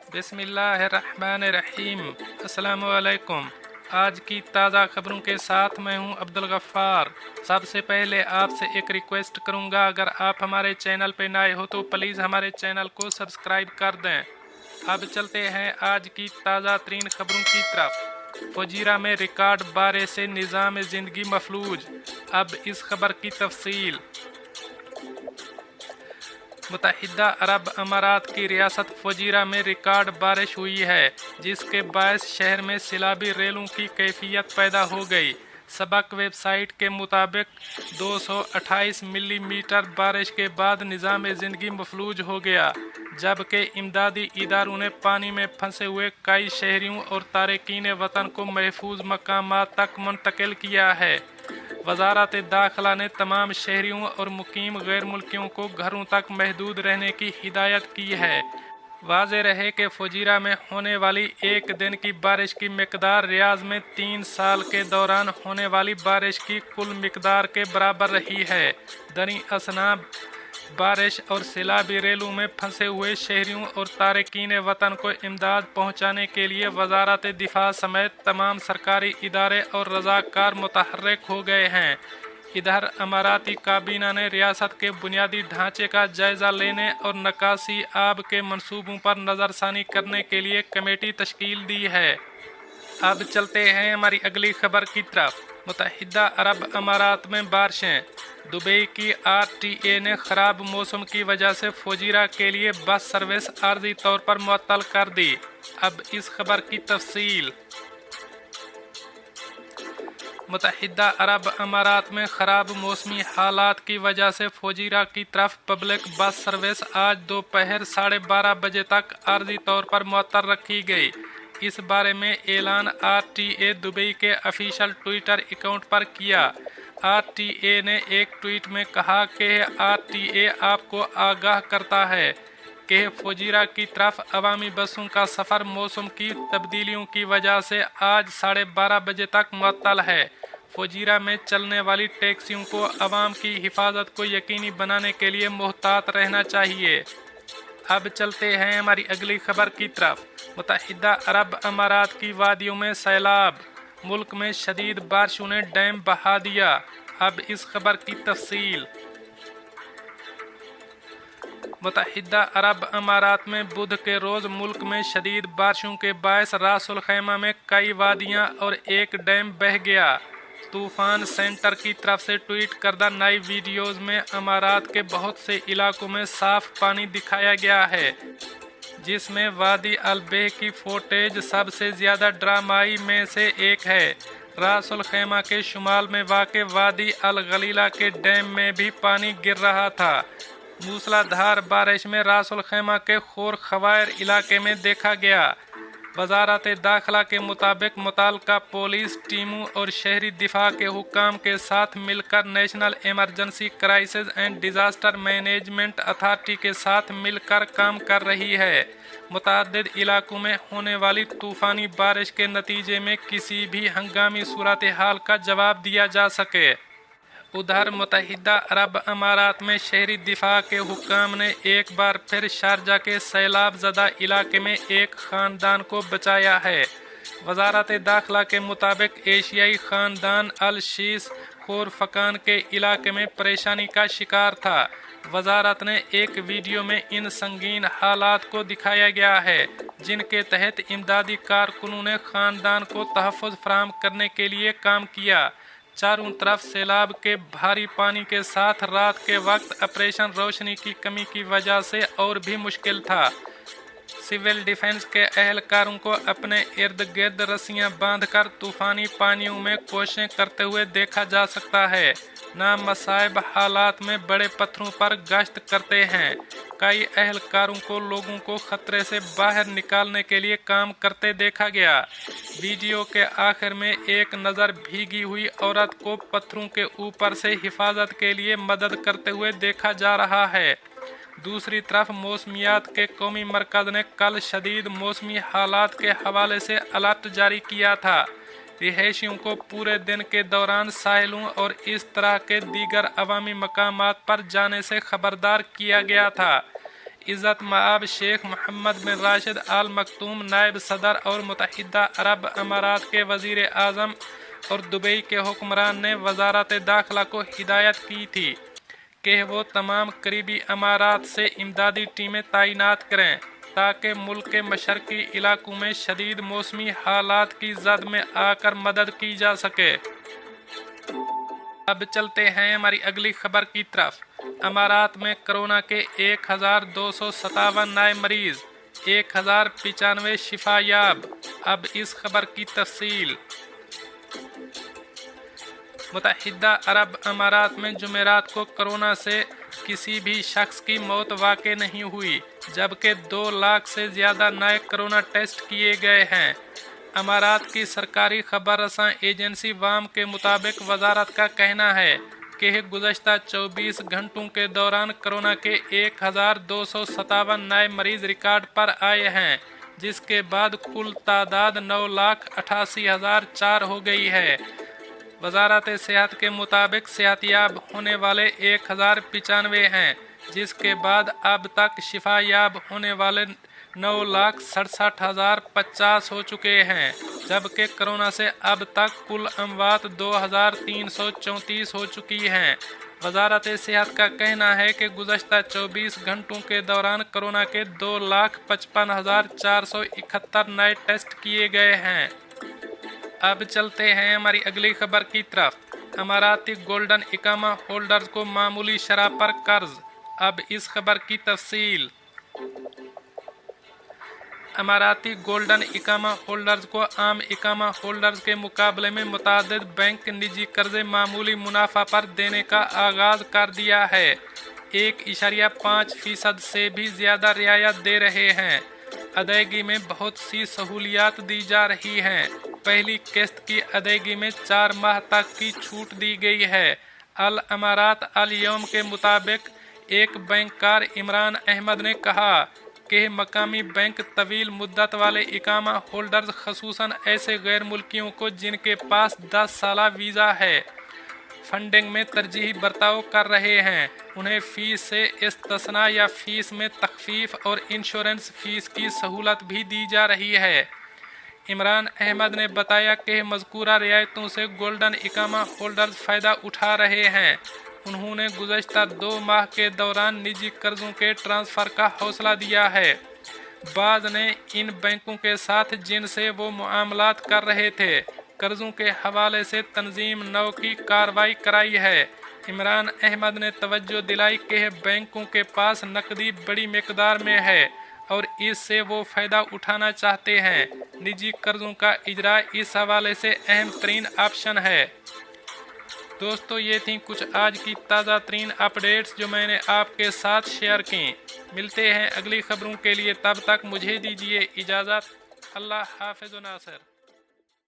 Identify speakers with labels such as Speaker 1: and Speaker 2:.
Speaker 1: बिस्मिल्लाहिर्रहमानिर्रहीम। अस्सलामुअलैकुम। आज की ताज़ा खबरों के साथ मैं हूं अब्दुल गफ्फार। सबसे पहले आपसे एक रिक्वेस्ट करूंगा, अगर आप हमारे चैनल पे नए हो तो प्लीज़ हमारे चैनल को सब्सक्राइब कर दें। अब चलते हैं आज की ताज़ा तरीन खबरों की तरफ। फुजीरा में रिकॉर्ड बारिश से निज़ाम ज़िंदगी मफलूज। अब इस खबर की तफसील। मुत्तहिदा अरब अमारात की रियासत फुजीरा में रिकॉर्ड बारिश हुई है, जिसके बायस शहर में सैलाबी रेलों की कैफियत पैदा हो गई। सबक वेबसाइट के मुताबिक 228 मिलीमीटर बारिश के बाद निज़ाम ज़िंदगी मफलूज हो गया, जबकि इमदादी इदारों ने पानी में फंसे हुए कई शहरियों और तारकीन वतन को महफूज मकामात तक मुंतकिल किया है। वजारत दाखिला ने तमाम शहरियों और मुकीम गैर मुल्कियों को घरों तक महदूद रहने की हिदायत की है। वाज़ेह रहे कि फुजीरा में होने वाली एक दिन की बारिश की मिकदार रियाज में 3 साल के दौरान होने वाली बारिश की कुल मिकदार के बराबर रही है। दरी असना बारिश और सैलाबी रेलों में फंसे हुए शहरियों और तारकीन वतन को इमदाद पहुँचाने के लिए वजारत दिफा समेत तमाम सरकारी इदारे और रज़ाकार मुतहर्रिक हो गए हैं। इधर अमाराती काबीना ने रियासत के बुनियादी ढांचे का जायजा लेने और नकासी आब के मंसूबों पर नज़रसानी करने के लिए कमेटी तश्कील दी है। अब चलते हैं हमारी अगली खबर की तरफ। मुत्तहिदा अरब अमारात में बारिशें। दुबई की RTA ने ख़राब मौसम की वजह से फुजीरा के लिए बस सर्विस आर्जी तौर पर मुअत्तल कर दी। अब इस खबर की तफसील। मुत्तहिदा अरब अमारात में ख़राब मौसमी हालात की वजह से फुजीरा की तरफ पब्लिक बस सर्विस आज दोपहर 12:30 बजे तक आर्जी तौर पर मुअत्तल रखी गई। इस बारे में ऐलान RTA दुबई के ऑफिशियल ट्विटर अकाउंट पर किया। RTA ने एक ट्वीट में कहा कि RTA आपको आगाह करता है कि फुजीरा की तरफ अवामी बसों का सफ़र मौसम की तब्दीलियों की वजह से आज 12:30 बजे तक मुअत्तल है। फुजीरा में चलने वाली टैक्सियों को अवाम की हिफाजत को यकीनी बनाने के लिए मुहतात रहना चाहिए। अब चलते हैं हमारी अगली खबर की तरफ। मुत्तहिदा अरब अमारात की वादियों में सैलाब। मुल्क में शदीद बारिशों ने डैम बहा दिया। अब इस खबर की तफसील। मुत्तहिदा अरब अमारात में बुध के रोज़ मुल्क में शदीद बारिशों के बायस रासुल खैमा में कई वादियाँ और एक डैम बह गया। तूफ़ान सेंटर की तरफ से ट्वीट करदा नई वीडियोज़ में अमारात के बहुत से इलाकों में साफ पानी दिखाया गया है, जिसमें वादी अल-बेह की फुटेज सबसे ज़्यादा ड्रामाई में से एक है। रासुल खैमा के शुमाल में वाक़ वादी अल-गलीला के डैम में भी पानी गिर रहा था। मूसलाधार बारिश में रासुल खैमा के खोर खवायर इलाके में देखा गया। वजारत दाखिला के मुताबिक मुताल्लिका पुलिस टीमों और शहरी दिफा के हुक्काम के साथ मिलकर national emergency crisis and disaster management authority के साथ मिलकर काम कर रही है। मुतअद्दिद इलाकों में होने वाली तूफ़ानी बारिश के नतीजे में किसी भी हंगामी सूरत हाल का जवाब दिया जा सके। उधर मुत्तहिदा अरब अमारात में शहरी दिफा के हुक्काम ने एक बार फिर शारजा के सैलाब ज़दा इलाके में एक ख़ानदान को बचाया है। वजारत दाखिला के मुताबिक एशियाई ख़ानदान अल-शीस खोरफकान के इलाके में परेशानी का शिकार था। वजारत ने एक वीडियो में इन संगीन हालात को दिखाया गया है, जिनके तहत इमदादी कारकुनों ने ख़ानदान को तहफ़्फ़ुज़ फराहम करने के लिए काम किया। चारों तरफ सैलाब के भारी पानी के साथ रात के वक्त ऑपरेशन रोशनी की कमी की वजह से और भी मुश्किल था। सिविल डिफेंस के एहलकारों को अपने इर्द गिर्द रस्सियां बांधकर तूफ़ानी पानियों में कोशिशें करते हुए देखा जा सकता है। नामसाइब हालात में बड़े पत्थरों पर गश्त करते हैं। कई एहलकारों को लोगों को खतरे से बाहर निकालने के लिए काम करते देखा गया। वीडियो के आखिर में एक नज़र भीगी हुई औरत को पत्थरों के ऊपर से हिफाजत के लिए मदद करते हुए देखा जा रहा है। दूसरी तरफ मौसमियात के कौमी मरकज़ ने कल शदीद मौसमी हालात के हवाले से अलर्ट जारी किया था। रिहायशियों को पूरे दिन के दौरान साहिलों और इस तरह के दीगर अवामी मकामात पर जाने से खबरदार किया गया था। इज़्ज़त मआब शेख मोहम्मद बिन राशिद आल मखतूम नायब सदर और मुत्तहिदा अरब अमारात के वज़ीर आज़म और दुबई के हुक्मरान ने वजारत दाखिला को हिदायत की थी कि वो तमाम करीबी अमारात से इमदादी टीमें तैनात करें ताकि मुल्क के मशरकी इलाकों में शदीद मौसमी हालात की जद में आकर मदद की जा सके। अब चलते हैं हमारी अगली खबर की तरफ। अमारात में कोरोना के 1257 नए मरीज, 1095 शिफायाब। अब इस खबर की तफसील। मुत्तहिदा अरब अमारात में जुमेरात को कोरोना से किसी भी शख्स की मौत वाक़ई नहीं हुई, जबकि 2 लाख से ज़्यादा नए कोरोना टेस्ट किए गए हैं। अमारात की सरकारी खबर रसां एजेंसी वाम के मुताबिक वजारत का कहना है कि गुज़श्ता 24 घंटों के दौरान कोरोना के 1257 नए मरीज रिकॉर्ड पर आए हैं, जिसके बाद कुल तादाद 9,88,004 हो गई है। वजारत सेहत के मुताबिक सेहतियाब होने वाले 1095 हैं, जिसके बाद अब तक शिफायाब होने वाले 9,67,050 हो चुके हैं, जबकि कोरोना से अब तक कुल अमवात 2,334 हो चुकी हैं। वजारत सेहत का कहना है कि गुज़श्ता 24 घंटों के दौरान कोरोना के 2,55,471 नए टेस्ट किए गए हैं। अब चलते हैं हमारी अगली खबर की तरफ। अमाराती गोल्डन इकामा होल्डर्स को मामूली शरह पर कर्ज। अब इस खबर की तफसील। अमाराती गोल्डन इकामा होल्डर्स को आम इकामा होल्डर्स के मुकाबले में मुतादिद बैंक निजी कर्जे मामूली मुनाफा पर देने का आगाज कर दिया है। 1.5% से भी ज़्यादा रियायत दे रहे हैं। अदायगी में बहुत सी सहूलियात दी जा रही हैं। पहली किस्त की अदायगी में 4 माह तक की छूट दी गई है। अल अमारात अल यौम के मुताबिक एक बैंकर इमरान अहमद ने कहा कि मकामी बैंक तवील मुद्दत वाले इकामा होल्डर्स खसूसन ऐसे गैर मुल्कियों को जिनके पास 10 साला वीज़ा है फंडिंग में तरजीही बर्ताव कर रहे हैं, उन्हें फ़ीस से इस्तिस्ना या फ़ीस में तखफीफ और इंश्योरेंस फ़ीस की सहूलत भी दी जा रही है। इमरान अहमद ने बताया कि मज़कूरा रियायतों से गोल्डन इकामा होल्डर्स फ़ायदा उठा रहे हैं। उन्होंने गुज़श्ता 2 माह के दौरान निजी कर्ज़ों के ट्रांसफ़र का हौसला दिया है। बाज़ ने इन बैंकों के साथ जिनसे वो मुआमलात कर रहे थे, कर्ज़ों के हवाले से तंजीम नौ की कार्रवाई कराई है। इमरान अहमद ने तवज्जो दिलाई कि बैंकों के पास नकदी बड़ी मिकदार में है और इससे वो फ़ायदा उठाना चाहते हैं। निजी कर्ज़ों का इजरा इस हवाले से अहम तरीन ऑप्शन है। दोस्तों, ये थी कुछ आज की ताज़ा तरीन अपडेट्स जो मैंने आपके साथ शेयर की। मिलते हैं अगली खबरों के लिए, तब तक मुझे दीजिए इजाज़त। अल्लाह हाफ़िज़ नासिर।